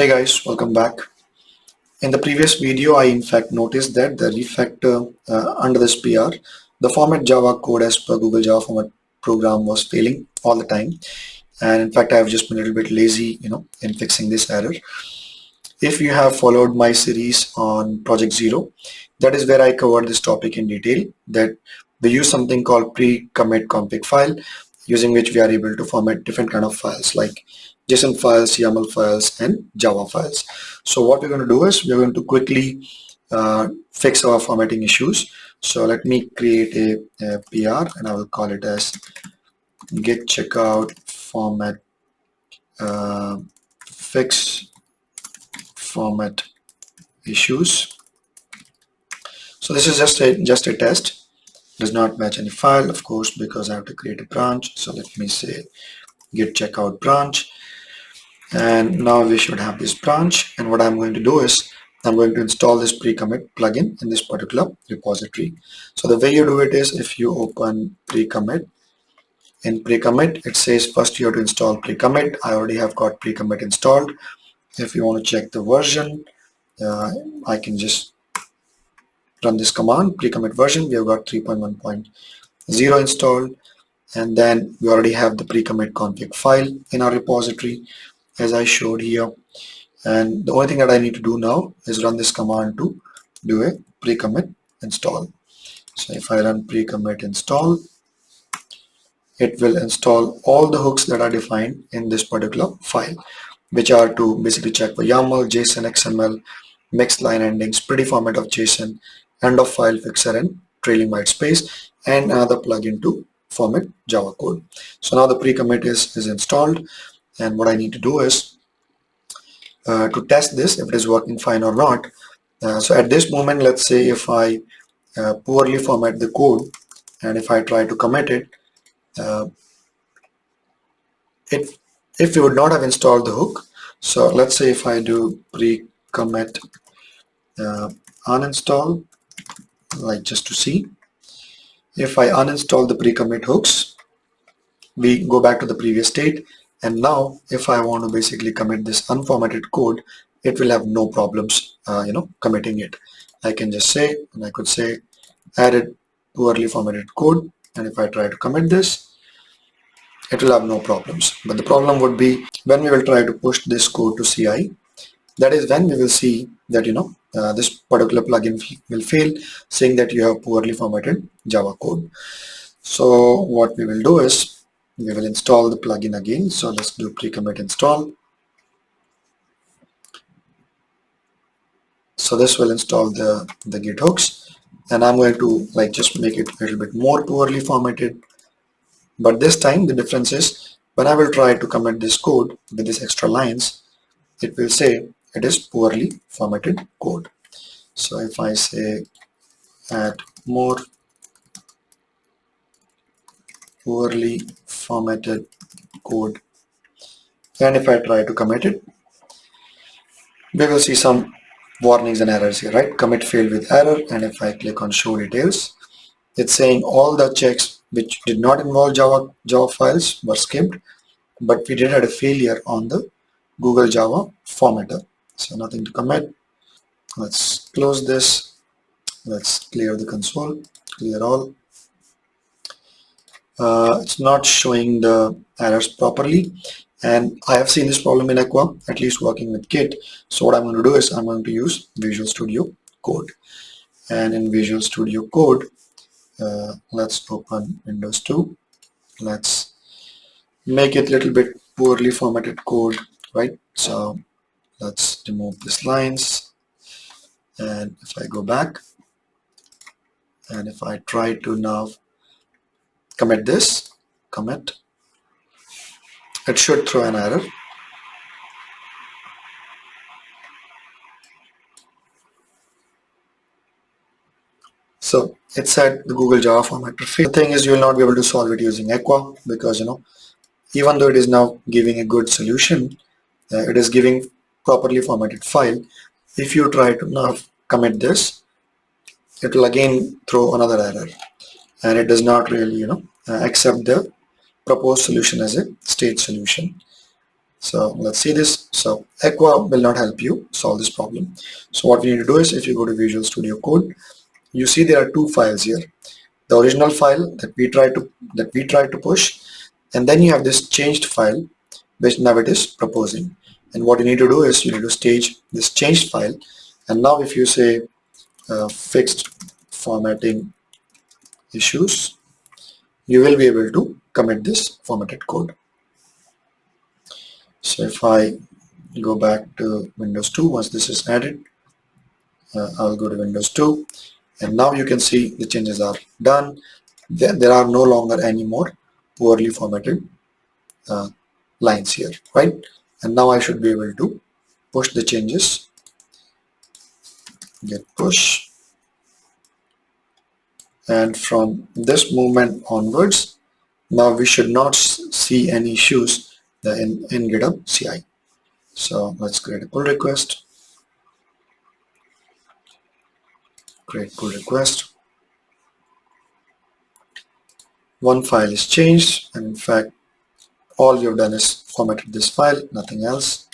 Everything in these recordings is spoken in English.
Hey guys, welcome back. In the previous video, I in fact noticed that the refactor under this PR, the format Java code as per Google Java format program was failing all the time. And in fact, I've just been a little bit lazy, in fixing this error. If you have followed my series on Project Zero, that is where I covered this topic in detail, that we use something called pre-commit config file, using which we are able to format different kind of files like JSON files, YAML files, and Java files. So what we're going to do is we're going to quickly fix our formatting issues. So let me create a PR and I will call it as git checkout format fix format issues. So this is just a test. Does not match any file, of course, because I have to create a branch. So let me say git checkout branch, and now we should have this branch. And what I'm going to do is I'm going to install this pre-commit plugin in this particular repository. So the way you do it is if you open pre-commit, in pre-commit it says first you have to install pre-commit. I already have got pre-commit installed. If you want to check the version, I can just run this command, pre-commit version. We have got 3.1.0 installed, and then we already have the pre-commit config file in our repository as I showed here. And the only thing that I need to do now is run this command to do a pre-commit install. So if I run pre-commit install, it will install all the hooks that are defined in this particular file, which are to basically check for YAML, JSON, XML, mixed line endings, pretty format of JSON, end of file fixer, and trailing white space, and another plugin to format Java code. So now the pre-commit is installed, and what I need to do is to test this if it is working fine or not. So at this moment, let's say if I poorly format the code and if I try to commit it, uh, if we would not have installed the hook. So let's say if I do pre-commit uninstall, like just to see, if I uninstall the pre-commit hooks, we go back to the previous state, and now if I want to basically commit this unformatted code, it will have no problems committing it. I can just say, and I could say added poorly formatted code, and if I try to commit this, it will have no problems. But the problem would be when we will try to push this code to CI. That is when we will see that this particular plugin will fail, saying that you have poorly formatted Java code. So what we will do is we will install the plugin again. So let's do pre-commit install. So this will install the git hooks, and I'm going to just make it a little bit more poorly formatted. But this time the difference is when I will try to commit this code with these extra lines, it will say it is poorly formatted code. So if I say add more poorly formatted code, and if I try to commit it, we will see some warnings and errors here, right? Commit failed with error, and if I click on show details, it's saying all the checks which did not involve Java files were skipped, but we did have a failure on the Google Java formatter. So nothing to commit. Let's close this. Let's clear the console, clear all. It's not showing the errors properly, and I have seen this problem in Aqua, at least working with Git. So what I'm going to do is I'm going to use Visual Studio Code, and in Visual Studio Code, let's open Windows 2. Let's make it a little bit poorly formatted code, right? So let's remove these lines, and if I go back and if I try to now commit this, commit, it should throw an error. So it said the Google Java formatter failed. The thing is, you will not be able to solve it using Aqua because even though it is now giving a good solution, it is giving properly formatted file. If you try to now commit this, it will again throw another error, and it does not really accept the proposed solution as a state solution. So let's see this. So Aqua will not help you solve this problem. So what we need to do is, if you go to Visual Studio Code, you see there are two files here. The original file that we tried to push, and then you have this changed file which now it is proposing. And what you need to do is you need to stage this changed file. And now if you say fixed formatting issues, you will be able to commit this formatted code. So if I go back to Windows 2, once this is added, I'll go to Windows 2, and now you can see the changes are done. There are no longer any more poorly formatted uh, lines here, right? And now I should be able to push the changes, get push, and from this movement onwards, now we should not see any issues in GitHub CI. So let's create a pull request, create pull request. One file is changed, and in fact all you've done is formatted this file, nothing else.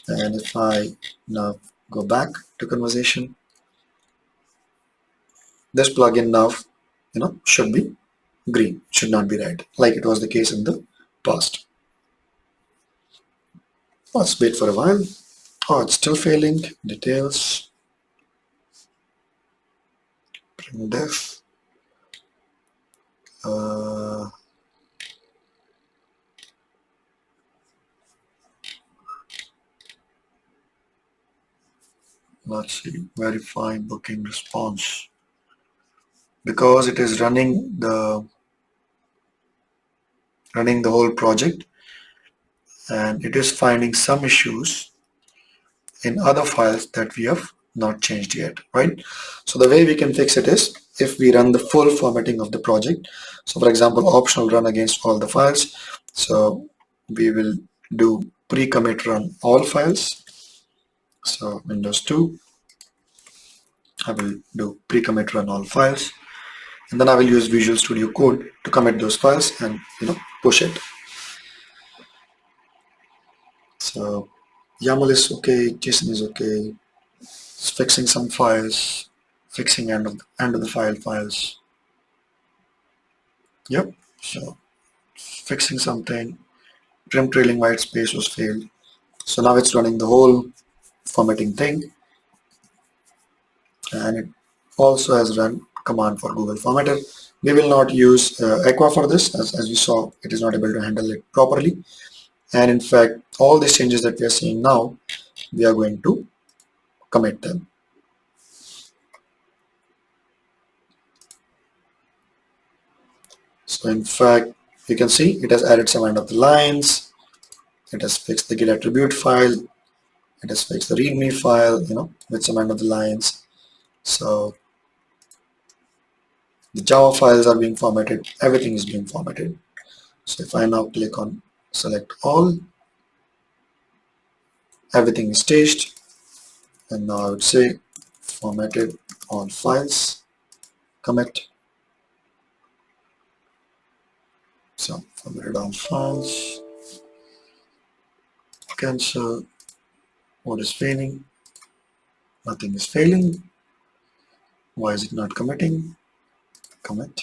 And if I now go back to conversation, this plugin now should be green, should not be red like it was the case in the past. Let's wait for a while. Oh, it's still failing. Details, printf. Let's see, verify booking response, because it is running the whole project, and it is finding some issues in other files that we have not changed yet, right? So the way we can fix it is if we run the full formatting of the project. So for example, optional run against all the files. So we will do pre-commit run all files. So Windows 2, I will do pre-commit run all files, and then I will use Visual Studio Code to commit those files and push it. So YAML is okay, JSON is okay. It's fixing some files, fixing end of the files. Yep. So fixing something. Trim trailing white space was failed. So now it's running the whole formatting thing, and it also has run command for Google Formatter. We will not use Aqua for this, as we saw, it is not able to handle it properly. And in fact, all these changes that we are seeing now, we are going to commit them. So in fact, you can see it has added some end of the lines. It has fixed the git attribute file. It has fixed the readme file, with some end of the lines. So the Java files are being formatted. Everything is being formatted. So if I now click on select all, everything is staged. And now I would say formatted all files, commit. So formatted all files, cancel. What is failing? Nothing is failing. Why is it not committing? Commit.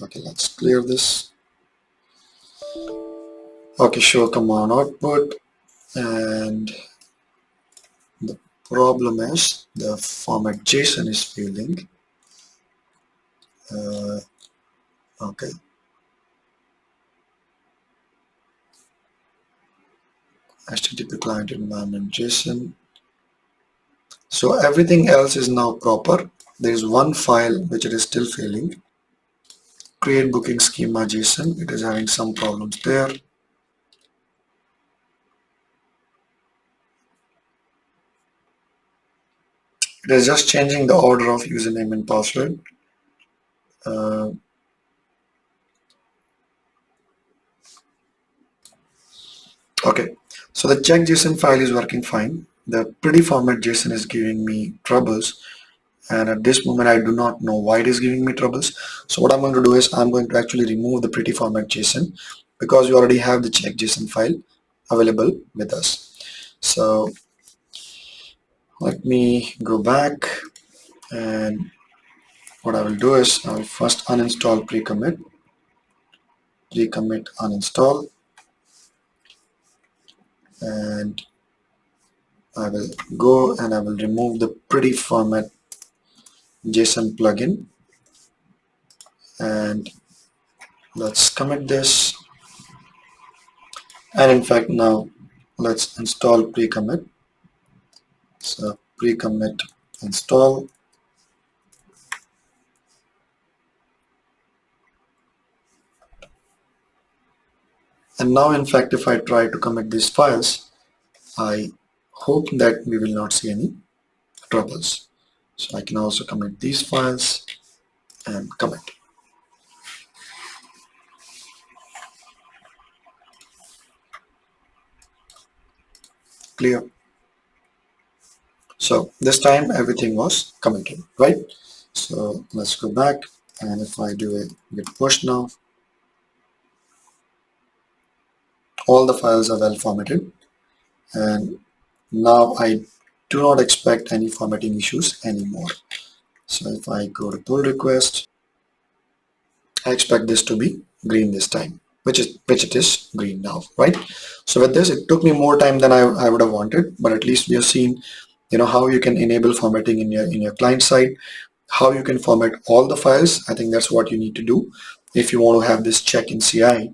Okay, let's clear this. Okay, show command output, and the problem is the format JSON is failing. Okay. HTTP client environment JSON. So everything else is now proper. There is one file which it is still failing. Create booking schema JSON. It is having some problems there. It is just changing the order of username and password. Okay, so the check JSON file is working fine. The pretty format JSON is giving me troubles. and at this moment I do not know why it is giving me troubles. So what I'm going to do is I'm going to actually remove the pretty format JSON, because we already have the check JSON file available with us. So let me go back, and what I will do is I will first uninstall pre-commit, uninstall, and I will go and I will remove the pretty format JSON plugin, and let's commit this. And in fact, now let's install pre-commit. So pre-commit install, and now in fact if I try to commit these files, I hope that we will not see any troubles. So I can also commit these files and commit. Clear. So this time everything was committed, right? So let's go back, and if I do a git push now, all the files are well formatted, and now I do not expect any formatting issues anymore. So if I go to pull request, I expect this to be green this time, which it is green now, right? So with this, it took me more time than I would have wanted, but at least we have seen, how you can enable formatting in your client side, how you can format all the files. I think that's what you need to do if you want to have this check in CI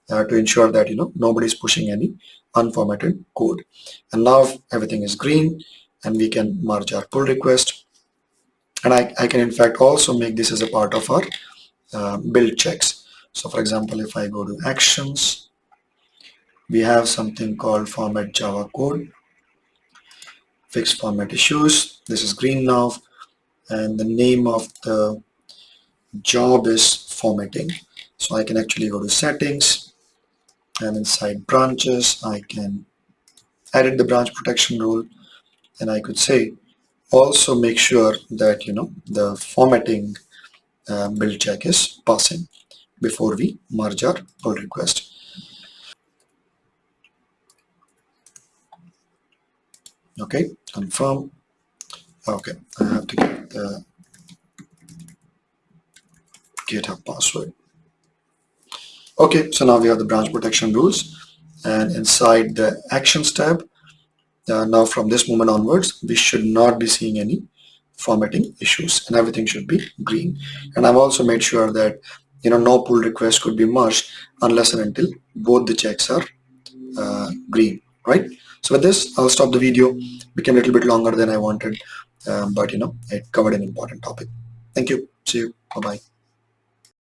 to ensure that nobody's pushing any unformatted code. And now everything is green, and we can merge our pull request, and I can in fact also make this as a part of our build checks. So for example, if I go to actions, we have something called format Java code, fix format issues. This is green now, and the name of the job is formatting. So I can actually go to settings, and inside branches I can edit the branch protection rule, and I could say also make sure that the formatting build check is passing before we merge our pull request. Okay, confirm. Okay, I have to get the GitHub password. Okay, so now we have the branch protection rules, and inside the actions tab, now from this moment onwards, we should not be seeing any formatting issues, and everything should be green. And I've also made sure that no pull request could be merged unless and until both the checks are green, right? So with this, I'll stop the video. Became a little bit longer than I wanted, but it covered an important topic. Thank you. See you. Bye bye.